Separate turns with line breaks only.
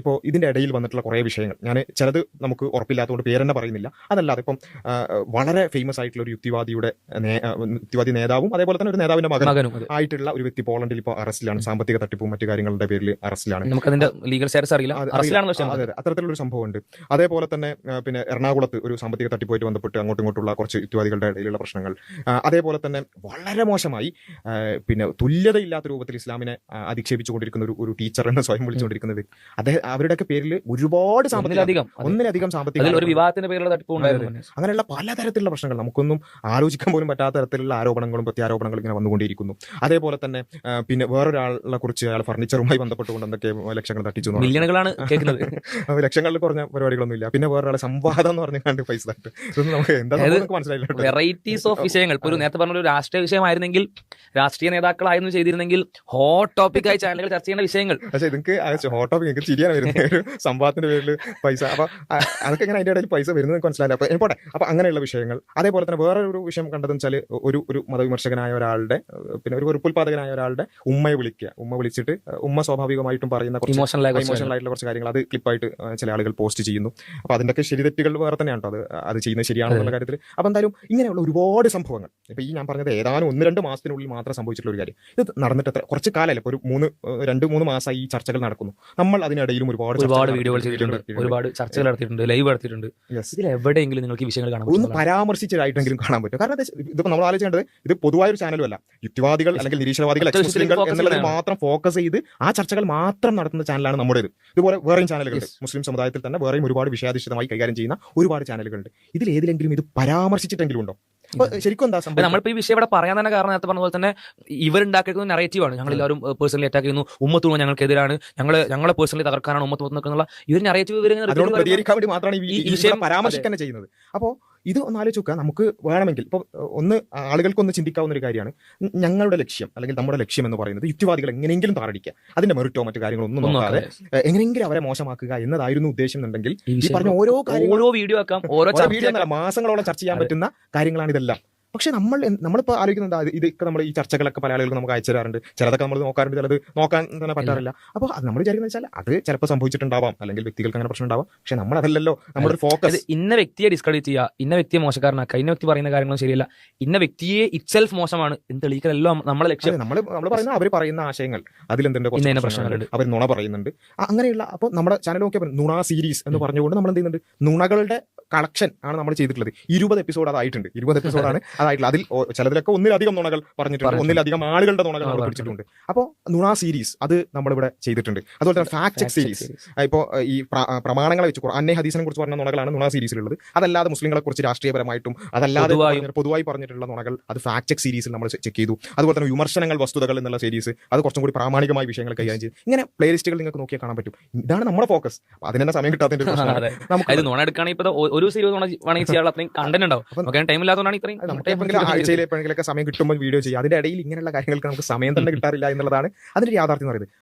ഇപ്പോൾ ഇതിൻ്റെ ഇടയിൽ വന്നിട്ടുള്ള കുറേ വിഷയങ്ങൾ ഞാൻ ചിലത് നമുക്ക് ഉറപ്പില്ലാത്തതുകൊണ്ട് പേരെന്നെ പറയുന്നില്ല. അതല്ലാതെ ഇപ്പം വളരെ ഫേമസ് ആയിട്ടുള്ള ഒരു യുക്തിവാദി നേതാവും അതേപോലെ തന്നെ ഒരു നേതാവിന്റെ മകനും ആയിട്ടുള്ള ഒരു വ്യക്തി പോളണ്ടിൽ ഇപ്പോൾ അറസ്റ്റിലാണ്. സാമ്പത്തിക തട്ടിപ്പും മറ്റു കാര്യങ്ങളുടെ പേരിൽ അറസ്റ്റിലാണ്.
നമുക്കതിന്റെ ലീഗൽ സ്റ്റാറ്റസ് അറിയില്ല.
അതെ, അത്തരത്തിലുള്ള സംഭവമുണ്ട്. അതേപോലെ തന്നെ പിന്നെ എറണാകുളത്ത് ഒരു സാമ്പത്തിക തട്ടിപ്പുമായിട്ട് ബന്ധപ്പെട്ട് അങ്ങോട്ടും ഇങ്ങോട്ടുള്ള കുറച്ച് യുക്തിവാദികളുടെ ഇടയിലുള്ള പ്രശ്നങ്ങൾ. അതേപോലെ തന്നെ വളരെ മോശമായി പിന്നെ തുല്യതയില്ലാത്ത രൂപത്തിൽ ഇസ്ലാമിനെ അധിക്ഷേപിച്ചുകൊണ്ടിരിക്കുന്ന ഒരു ടീച്ചർ എന്ന് സ്വയം വിളിച്ചുകൊണ്ടിരിക്കുന്ന വ്യക്തി, അവരുടെയൊക്കെ പേരിൽ ഒരുപാട് ഒന്നിലധികം സാമ്പത്തിക
ഒരു വിവാഹത്തിന്റെ പേരിലുള്ള
അങ്ങനെയുള്ള പലതരത്തിലുള്ള പ്രശ്നങ്ങൾ, നമുക്കൊന്നും ആലോചിക്കാൻ പോലും പറ്റാത്ത തരത്തിലുള്ള ആരോപണങ്ങളും പ്രത്യാരോപണങ്ങളും ഇങ്ങനെ വന്നുകൊണ്ടിരിക്കുന്നു. അതേപോലെ തന്നെ പിന്നെ വേറൊരാളെ കുറിച്ച് അയാൾ ഫർണിച്ചറുമായി ബന്ധപ്പെട്ടുകൊണ്ട് എന്തൊക്കെ ലക്ഷങ്ങൾ തട്ടിച്ചു,
മില്യണുകളാണ് കേൾക്കുന്നത്.
ലക്ഷങ്ങളിൽ കുറഞ്ഞ പരിപാടികളൊന്നും ഇല്ല. പിന്നെ വേറൊരാളെ സംവാദം എന്ന് പറഞ്ഞാണ്ട് പൈസ തട്ട്, ഇതൊന്നും നമുക്ക് എന്താ മനസ്സിലായില്ല.
വെറൈറ്റീസ് ഓഫ് വിഷയങ്ങൾ. ഇപ്പോൾ നേരത്തെ പറഞ്ഞ ഒരു രാഷ്ട്രീയ വിഷയമായിരുന്നെങ്കിൽ, രാഷ്ട്രീയ നേതാക്കളായിരുന്നു ചെയ്തിരുന്നെങ്കിൽ ഹോട്ട് ടോപ്പിക്കായി ചാനലുകൾ ചർച്ച ചെയ്യേണ്ട വിഷയങ്ങൾ.
പക്ഷേ നിങ്ങൾക്ക് ഹോട്ട് ടോപ്പിക് നിങ്ങൾക്ക് ചിരിയാണ് വരുന്നത്, ഒരു സംവാദത്തിന്റെ പേരിൽ പൈസ. അപ്പൊ അതൊക്കെ എങ്ങനെ അതിന്റെ ഇടയിൽ പൈസ വരുന്നത് മനസ്സിലായില്ല. അപ്പൊ പോട്ടെ. അപ്പൊ അങ്ങനെയുള്ള വിഷയങ്ങൾ. അതേപോലെ തന്നെ വേറെ ഒരു വിഷയം കണ്ടതെന്ന് വെച്ചാൽ ഒരു മതവിമർശകനായ ഒരാളുടെ പിന്നെ ഒരു ഉൽപ്പാദകനായ ഒരാളുടെ ഉമ്മയെ വിളിച്ചിട്ട് ഉമ്മ സ്വാഭാവികമായിട്ടും പറയുന്ന ഇമോഷണൽ ആയിട്ടുള്ള കുറച്ച് കാര്യങ്ങൾ അത് ക്ലിപ്പായിട്ട് ചില ആളുകൾ പോസ്റ്റ് ചെയ്യുന്നു. അപ്പൊ അതിന്റെയൊക്കെ ശരി തെറ്റുകൾ വേറെ തന്നെയാണ് കേട്ടോ. അത് ചെയ്യുന്നത് ശരിയാണെന്നുള്ള കാര്യത്തിൽ. അപ്പൊ എന്തായാലും ഇങ്ങനെയുള്ള ഒരുപാട് സംഭവങ്ങൾ ഇപ്പൊ ഈ ഞാൻ പറഞ്ഞത് ഏതാനും 1-2 മാസത്തിനുള്ളിൽ മാത്രം സംഭവിച്ചിട്ടുള്ള ഒരു കാര്യം. ഇത് നടന്നിട്ട് കുറച്ച് കാലമല്ല, ഇപ്പൊ ഒരു 2-3 മാസമായി ഈ ചർച്ചകൾ നടക്കുന്നു. നമ്മൾ അതിനിടയിലും ഒരുപാട്
വീഡിയോകൾ ചെയ്തിട്ടുണ്ട്, ഒരുപാട് ചർച്ചകൾ നടത്തിയിട്ടുണ്ട്, ലൈവ് നടത്തിയിട്ടുണ്ട്. ഇതിൽ എവിടെയെങ്കിലും നിങ്ങൾക്ക് ഈ വിഷയങ്ങൾ കാണാൻ
ഒന്ന് പരാമർശിച്ചതായിട്ടെങ്കിലും കാണാൻ പറ്റും. കാരണം ഇതിപ്പോ നമ്മൾ ആലോചിക്കേണ്ടത് ഇത് പൊതുവായൊരു ചാനലും അല്ല. യുക്തിവാദികൾ അല്ലെങ്കിൽ നിരീശ്വരവാദികൾ എന്നുള്ളതിൽ മാത്രം ഫോക്കസ് ചെയ്ത് ആ ചർച്ചകൾ മാത്രം നടത്തുന്ന ചാനലാണ് നമ്മുടേത്. ഇതുപോലെ വേറെയും ചാനലുകളുണ്ട്. മുസ്ലിം സമുദായത്തിൽ തന്നെ വേറെയും ഒരുപാട് വിഷയാധിഷ്ഠിതമായി കൈകാര്യം ചെയ്യുന്ന ഒരുപാട് ചാനലുകളുണ്ട്. ഇതിൽ ഏതിലെങ്കിലും ഇത് പരാമർശിച്ചിട്ടെങ്കിലും ഉണ്ടോ? ശരിക്കും എന്താ സംഭവം?
നമ്മളിപ്പോ ഈ വിഷയം ഇവിടെ പറയാൻ തന്നെ കാരണം നേരത്തെ പറഞ്ഞ പോലെ തന്നെ ഇവരുണ്ടാക്കിയിരിക്കുന്ന നെറേറ്റീവാണ്. ഞങ്ങൾ എല്ലാവരും പേഴ്സണലി അറ്റാക്ക് ചെയ്യുന്നു, ഉമ്മത്തും ഞങ്ങൾക്കെതിരാണ്, ഞങ്ങളെ പേഴ്സണലി തകർക്കാനാണ് ഉമ്മത്ത് നിൽക്കുന്നുള്ള ഈ ഒരു നെറേറ്റീവ്
പ്രതികരിക്കാൻ വേണ്ടി മാത്രമാണ് ഈ വിഷയം പരാമർശിക്കാൻ ചെയ്യുന്നത്. അപ്പോൾ ഇത് ഒന്ന് ആലോചിക്കുക. നമുക്ക് വേണമെങ്കിൽ ഇപ്പോൾ ആളുകൾക്കൊന്ന് ചിന്തിക്കാവുന്ന ഒരു കാര്യമാണ്, ഞങ്ങളുടെ ലക്ഷ്യം അല്ലെങ്കിൽ നമ്മുടെ ലക്ഷ്യം എന്ന് പറയുന്നത് യുക്തിവാദികൾ എങ്ങനെയെങ്കിലും താറടിക്കുക, അതിന്റെ മെറിറ്റോ മറ്റു കാര്യങ്ങളൊന്നും നോക്കാതെ എങ്ങനെയെങ്കിലും അവരെ മോശമാക്കുക എന്നതായിരുന്നു ഉദ്ദേശം എന്നുണ്ടെങ്കിൽ ഈ പറഞ്ഞ ഓരോ വീഡിയോ ആക്കാം, ഓരോ വീഡിയോ എന്നല്ല മാസങ്ങളോളം ചർച്ച ചെയ്യാൻ പറ്റുന്ന കാര്യങ്ങളാണ് ഇതെല്ലാം. പക്ഷെ നമ്മളിപ്പോൾ ആലോചിക്കുന്നത് ഇതൊക്കെ നമ്മൾ ഈ ചർച്ചകളൊക്കെ പല ആളുകൾക്ക് നമുക്ക് അയച്ചു തരാറുണ്ട്. ചിലതൊക്കെ നമ്മൾ നോക്കാറുണ്ട്, ചിലത് നോക്കാൻ തന്നെ പറ്റാറില്ല. അപ്പോൾ അത് നമ്മൾ വിചാരിക്കുന്നത് വെച്ചാൽ അത് ചിലപ്പോൾ സംഭവിച്ചിട്ടുണ്ടാവാം, അല്ലെങ്കിൽ വ്യക്തികൾക്ക് അങ്ങനെ പ്രശ്നം ഉണ്ടാവാം. പക്ഷെ നമ്മളതല്ലല്ലോ നമ്മുടെ ഫോക്കസ്.
ഇന്ന വ്യക്തിയെ ഡിസ്ക്രെഡിറ്റ് ചെയ്യുക, ഇന്ന വ്യക്തിയെ മോശക്കാരനാക്കുക, ഇന്ന വ്യക്തി പറയുന്ന കാര്യങ്ങളും ശരിയല്ല, ഇന്ന വ്യക്തിയെ ഇറ്റ്സെൽഫ് മോശമാണ് എന്ന് തെളിയിക്കലല്ലോ നമ്മളെ ലക്ഷ്യം.
നമ്മൾ പറയുന്ന അവർ പറയുന്ന ആശയങ്ങൾ അതിലെന്തുണ്ട് പ്രശ്നങ്ങളുണ്ട്, അവർ നുണ പറയുന്നുണ്ട്, അങ്ങനെയുള്ള. അപ്പോൾ നമ്മുടെ ചാനൽ നോക്കിയാൽ നുണ സീരീസ് എന്ന് പറഞ്ഞുകൊണ്ട് നമ്മൾ എന്ത് ചെയ്യുന്നുണ്ട്, നുണകളുടെ കളക്ഷൻ ആണ് നമ്മൾ ചെയ്തിട്ടുള്ളത്. 20 എപ്പിസോഡ് അതായിട്ടുണ്ട്. 20 എപ്പിസോഡാണ് അതായിട്ടുള്ളത്. അതിൽ ചിലതിലൊക്കെ ഒന്നിലധികം നുണകൾ പറഞ്ഞിട്ടുണ്ട്, ഒന്നിലധികം ആളുകളുടെ നുണകൾ നമ്മൾ പിടിച്ചിട്ടുണ്ട്. അപ്പോൾ നുണ സീരീസ് അത് നമ്മളിവിടെ ചെയ്തിട്ടുണ്ട്. അതുപോലെ തന്നെ ഫാക്ട് ചെക്ക് സീരീസ്, ഇപ്പോൾ ഈ പ്രമാണങ്ങളെ വെച്ച് അന്നേ ഹദീസിനെ കുറിച്ച് പറഞ്ഞ നുണകളാണ് നുണ സീരീസിലുള്ളത്. അതല്ലാതെ മുസ്ലിങ്ങളെ കുറിച്ച് രാഷ്ട്രീയപരമായിട്ടും അതല്ലാതെ പൊതുവായി പറഞ്ഞിട്ടുള്ള നുണകൾ അത് ഫാക്ട് ചെക്ക് സീരീസിൽ നമ്മൾ ചെക്ക് ചെയ്തു. അതുപോലെ തന്നെ വിമർശനങ്ങൾ വസ്തുതകൾ എന്നുള്ള സീരീസ് അത് കുറച്ചും കൂടി പ്രാമാണികമായ വിഷയങ്ങൾ കൈകാര്യം ചെയ്തു. ഇങ്ങനെ പ്ലേലിസ്റ്റുകൾ നിങ്ങൾക്ക് നോക്കിയാൽ കാണാൻ പറ്റും. ഇതാണ് നമ്മുടെ ഫോക്കസ്. അതിന് തന്നെ സമയം കിട്ടാത്തതിന്റെ ആഴ്ചയിൽ എപ്പോഴെങ്കിലൊക്കെ സമയം കിട്ടുമ്പോൾ വീഡിയോ ചെയ്യുക. അതിന്റെ ഇടയിൽ ഇങ്ങനെയുള്ള കാര്യങ്ങൾക്ക് നമുക്ക് സമയം തന്നെ കിട്ടാറില്ല എന്നുള്ളതാണ് അതിന്റെ യാഥാർത്ഥ്യം എന്ന് പറയുന്നത്.